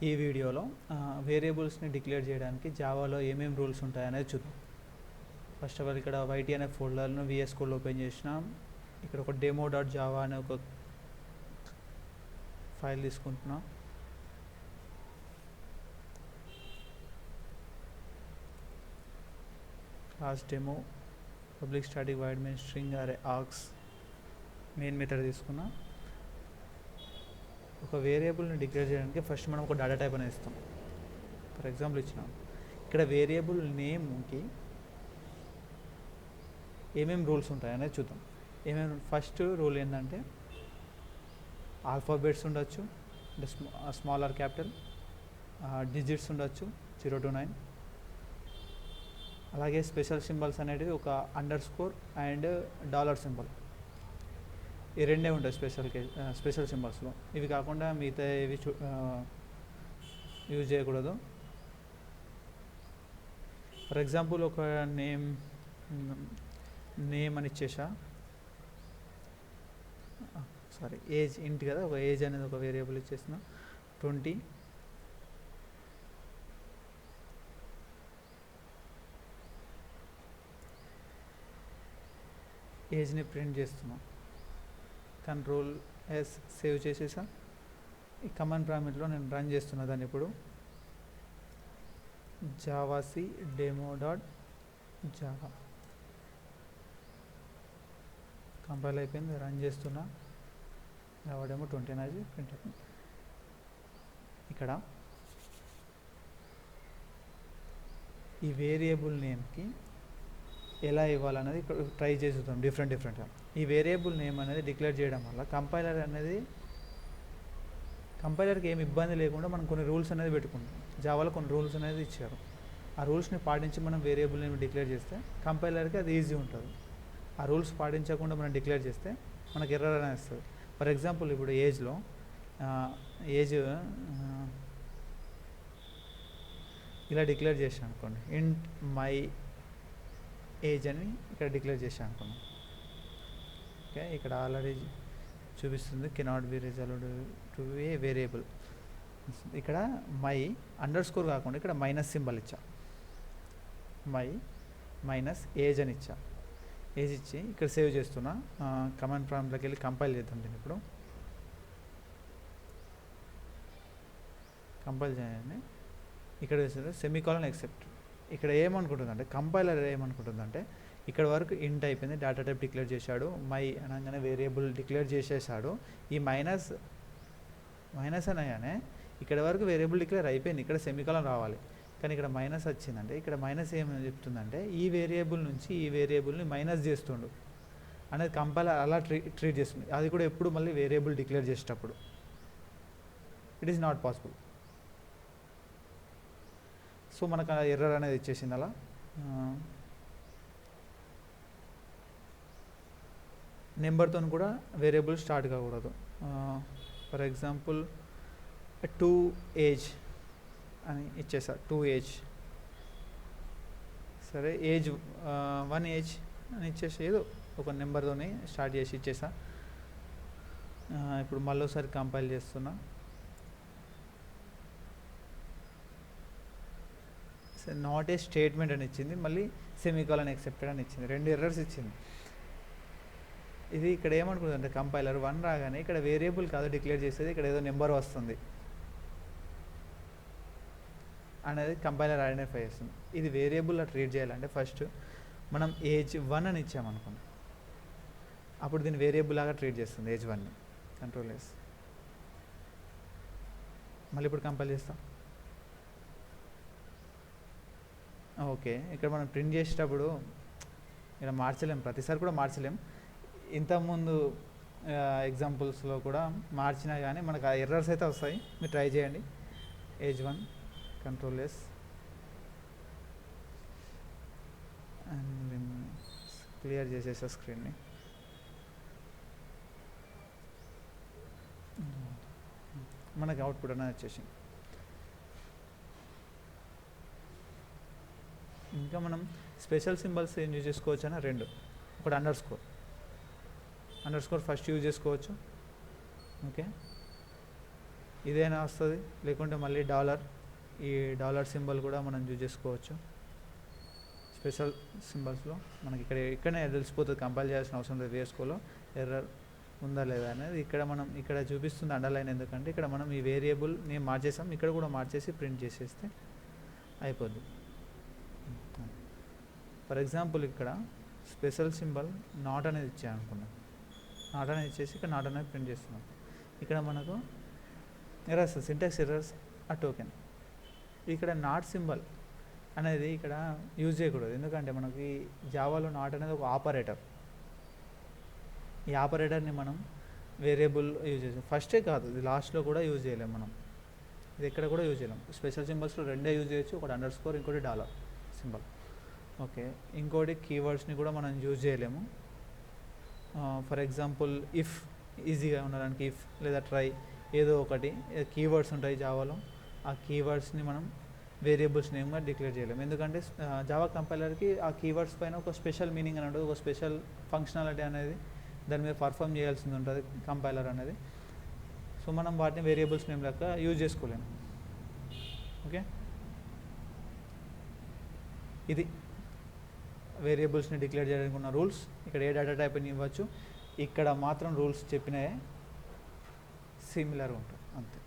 ఈ వీడియోలో వేరియబుల్స్ని డిక్లేర్ చేయడానికి జావాలో ఏమేమి రూల్స్ ఉంటాయనేది చూద్దాం. ఫస్ట్ ఆఫ్ ఆల్ ఇక్కడ వైటీ అనే ఫోల్డర్ను విఎస్ కోడ్ ఓపెన్ చేసినాం. ఇక్కడ ఒక demo.java అనే ఒక ఫైల్ తీసుకుంటున్నాం. Class demo public static wide main string అరే ఆర్గ్స్ మెయిన్ మెథడ్ తీసుకున్నా. ఒక వేరియబుల్ని డిక్లేర్ చేయడానికి ఫస్ట్ మనం ఒక డేటా టైప్ అనేది ఇస్తాం. ఫర్ ఎగ్జాంపుల్ ఇచ్చినాం. ఇక్కడ వేరియబుల్ నేమ్కి ఏమేమి రూల్స్ ఉంటాయనేది చూద్దాం. ఫస్ట్ రూల్ ఏంటంటే ఆల్ఫాబెట్స్ ఉండొచ్చు, స్మాల్ ఆర్ క్యాపిటల్, డిజిట్స్ ఉండొచ్చు 0 to 9. అలాగే స్పెషల్ సింబల్స్ అనేటివి ఒక అండర్స్కోర్ అండ్ డాలర్ సింబల్, ఈ రెండే ఉంటాయి స్పెషల్ సింబల్స్లో. ఇవి కాకుండా మిగతా ఇవి యూజ్ చేయకూడదు. ఫర్ ఎగ్జాంపుల్ ఒక నేమ్ అని ఇచ్చేసా, ఏజ్ ఇంటి కదా, ఒక ఏజ్ అనేది ఒక వేరియబుల్ ఇచ్చేసిన 20. ఏజ్ని ప్రింట్ చేస్తున్నాం. కంట్రోల్ ఎస్ సేవ్ చేసేసా. ఈ కమాండ్ ప్రాంప్ట్లో నేను రన్ చేస్తున్నా దాన్ని. ఇప్పుడు javac demo.java కంపైల్ అయిపోయింది, రన్ చేస్తున్నా. జావా డెమో 20 అనేది ప్రింట్ అయిపోయింది. ఇక్కడ ఈ వేరియబుల్ నేమ్కి ఎలా ఇవ్వాలనేది ఇక్కడ ట్రై చేస్తాం డిఫరెంట్గా. ఈ వేరియబుల్ నేమ్ అనేది డిక్లేర్ చేయడం వల్ల కంపైలర్కి ఏమి ఇబ్బంది లేకుండా మనం కొన్ని రూల్స్ అనేది పెట్టుకుంటాం. జావాలో కొన్ని రూల్స్ అనేది ఇచ్చారు. ఆ రూల్స్ని పాటించి మనం వేరియబుల్ నేమ్ డిక్లేర్ చేస్తే కంపైలర్కి అది ఈజీ ఉంటుంది. ఆ రూల్స్ పాటించకుండా మనం డిక్లేర్ చేస్తే మనకు ఎర్రర్ అనేది వస్తుంది. ఫర్ ఎగ్జాంపుల్ ఇప్పుడు ఏజ్ ఇలా డిక్లేర్ చేసాను అనుకోండి, ఇంట్ మై ఏజ్ అని ఇక్కడ డిక్లేర్ చేసాను అనుకున్నాం. ఓకే, ఇక్కడ ఆల్రెడీ చూపిస్తుంది cannot be resolved to a variable. ఇక్కడ మై అండర్స్కోర్ కాకుండా ఇక్కడ మైనస్ సింబల్ ఇచ్చా, మై మైనస్ ఏజ్ అని ఇచ్చా. ఏజ్ ఇచ్చి ఇక్కడ సేవ్ చేస్తున్నా. కమాండ్ ప్రాంప్ట్లోకి వెళ్ళి కంపైల్ చేద్దాం. దీన్ని ఇప్పుడు కంపైల్ చేయండి. ఇక్కడ సెమీకాలన్ ఎక్సెప్ట్. ఇక్కడ ఏమనుకుంటుందంటే కంపైలర్ ఏమనుకుంటుందంటే ఇక్కడ వరకు ఇంట్ అయిపోయింది, డేటా టైప్ డిక్లేర్ చేశాడు, మై అనగానే వేరియబుల్ డిక్లేర్ చేసేసాడు. ఈ మైనస్ అనగానే ఇక్కడ వరకు వేరియబుల్ డిక్లేర్ అయిపోయింది, ఇక్కడ సెమీకాలన్ రావాలి. కానీ ఇక్కడ మైనస్ వచ్చిందంటే ఇక్కడ మైనస్ ఏమని చెప్తుందంటే ఈ వేరియబుల్ నుంచి ఈ వేరియబుల్ని మైనస్ చేస్తుండు అనేది కంపైలర్ అలా ట్రీట్ చేస్తుంది. అది కూడా ఎప్పుడు మళ్ళీ వేరియబుల్ డిక్లేర్ చేసేటప్పుడు. It is not possible. So మనకు ఎర్రర్ అనేది ఇచ్చేసింది. అలా నెంబర్తో కూడా వేరియబుల్ స్టార్ట్ కాకూడదు. ఫర్ ఎగ్జాంపుల్ 2 ఏజ్ అని ఇచ్చేసా, 2 ఏజ్. సరే, ఏజ్ 1 ఏజ్ అని ఇచ్చేసి ఏదో ఒక నెంబర్తోని స్టార్ట్ చేసి ఇచ్చేసా. ఇప్పుడు మళ్ళీ ఒకసారి కంపైల్ చేస్తున్నా. నాట్ ఏ స్టేట్మెంట్ అని ఇచ్చింది, మళ్ళీ సెమీకాలన్ ఎక్సెప్టెడ్ అని ఇచ్చింది. 2 ఎర్రర్స్ ఇచ్చింది. ఇది ఇక్కడ ఏమనుకుంటుందంటే కంపైలర్ 1 రాగానే ఇక్కడ వేరియబుల్ కాదు డిక్లేర్ చేసేది, ఇక్కడ ఏదో నెంబర్ వస్తుంది అనేది కంపైలర్ ఐడెంటిఫై చేస్తుంది. ఇది వేరియబుల్లో ట్రీట్ చేయాలంటే ఫస్ట్ మనం ఏజ్ 1 అని ఇచ్చామనుకోండి, అప్పుడు దీన్ని వేరియబుల్ లాగా ట్రీట్ చేస్తుంది ఏజ్ 1ని. Control yes. మళ్ళీ ఇప్పుడు కంపైల్ చేస్తాం. ఓకే, ఇక్కడ మనం ప్రింట్ చేసేటప్పుడు ఇక్కడ మార్చలేం, ప్రతిసారి కూడా మార్చలేం. ఇంతకుముందు ఎగ్జాంపుల్స్లో కూడా మార్చినా కానీ మనకు ఆ ఎర్రర్స్ అయితే వస్తాయి. మీరు ట్రై చేయండి. Age 1 control S and clear చేసేసా స్క్రీన్ని. మనకి అవుట్పుట్ అనేది వచ్చేసింది. ఇంకా మనం స్పెషల్ సింబల్స్ ఏం యూజ్ చేసుకోవచ్చు అని 2. ఒకటి అండర్ స్కోర్ ఫస్ట్ యూజ్ చేసుకోవచ్చు. ఓకే, ఇదైనా వస్తుంది, లేకుంటే మళ్ళీ డాలర్, ఈ డాలర్ సింబల్ కూడా మనం యూజ్ చేసుకోవచ్చు. స్పెషల్ సింబల్స్లో మనకి ఇక్కడనే తెలిసిపోతుంది, కంపైల్ చేయాల్సిన అవసరం లేదు VS Code ఎర్రర్ ఉందా లేదా అనేది. ఇక్కడ చూపిస్తుంది అండర్లైన్, ఎందుకంటే ఇక్కడ మనం ఈ వేరియబుల్ నేమ్ మార్చేసాం, ఇక్కడ కూడా మార్చేసి ప్రింట్ చేసేస్తే అయిపోద్ది. ఫర్ ఎగ్జాంపుల్ ఇక్కడ స్పెషల్ సింబల్ నాట్ అనేది ఇచ్చాయనుకున్నాం, నాట్ అనేది ఇచ్చేసి ఇక్కడ నాట్ అనేది ప్రింట్ చేస్తున్నాం. ఇక్కడ మనకు ఎర్రర్స్, సింటాక్స్ ఎర్రర్స్ ఆ టోకెన్. ఇక్కడ నాట్ సింబల్ అనేది ఇక్కడ యూజ్ చేయకూడదు, ఎందుకంటే మనకి జావాలో నాట్ అనేది ఒక ఆపరేటర్. ఈ ఆపరేటర్ని మనం వేరియబుల్ యూజ్ చేసాం, ఫస్టే కాదు ఇది లాస్ట్లో కూడా యూజ్ చేయలేము మనం, ఇది ఎక్కడ కూడా యూజ్ చేయలేము. స్పెషల్ సింబల్స్లో రెండే యూజ్ చేయొచ్చు, ఒకటి అండర్స్కోర్, ఇంకోటి డాలర్ సింబల్. ఓకే, ఇంకోటి కీవర్డ్స్ని కూడా మనం యూజ్ చేయలేము. ఫర్ ఎగ్జాంపుల్ ఇఫ్, ఈజీగా ఉండడానికి ఇఫ్ లేదా ట్రై, ఏదో ఒకటి కీవర్డ్స్ ఉంటాయి జావాలో, ఆ కీవర్డ్స్ని మనం వేరియబుల్స్ నేమ్గా డిక్లేర్ చేయలేము, ఎందుకంటే జావా కంపైలర్కి ఆ కీవర్డ్స్ పైన ఒక స్పెషల్ మీనింగ్ అని ఉంటుంది, ఒక స్పెషల్ ఫంక్షనాలిటీ అనేది దాని మీద పర్ఫామ్ చేయాల్సింది ఉంటుంది కంపైలర్ అనేది. సో మనం వాటిని వేరియబుల్స్ నేమ్ లెక్క యూజ్ చేసుకోలేము. ఓకే, ఇది వేరియబుల్స్ని డిక్లేర్ చేయడానికి ఉన్న రూల్స్. ఇక్కడ ఏ డేటా టైప్ని ఇవ్వచ్చు, ఇక్కడ మాత్రం రూల్స్ చెప్పినాయే సిమిలర్ ఉంటుంది అంతే.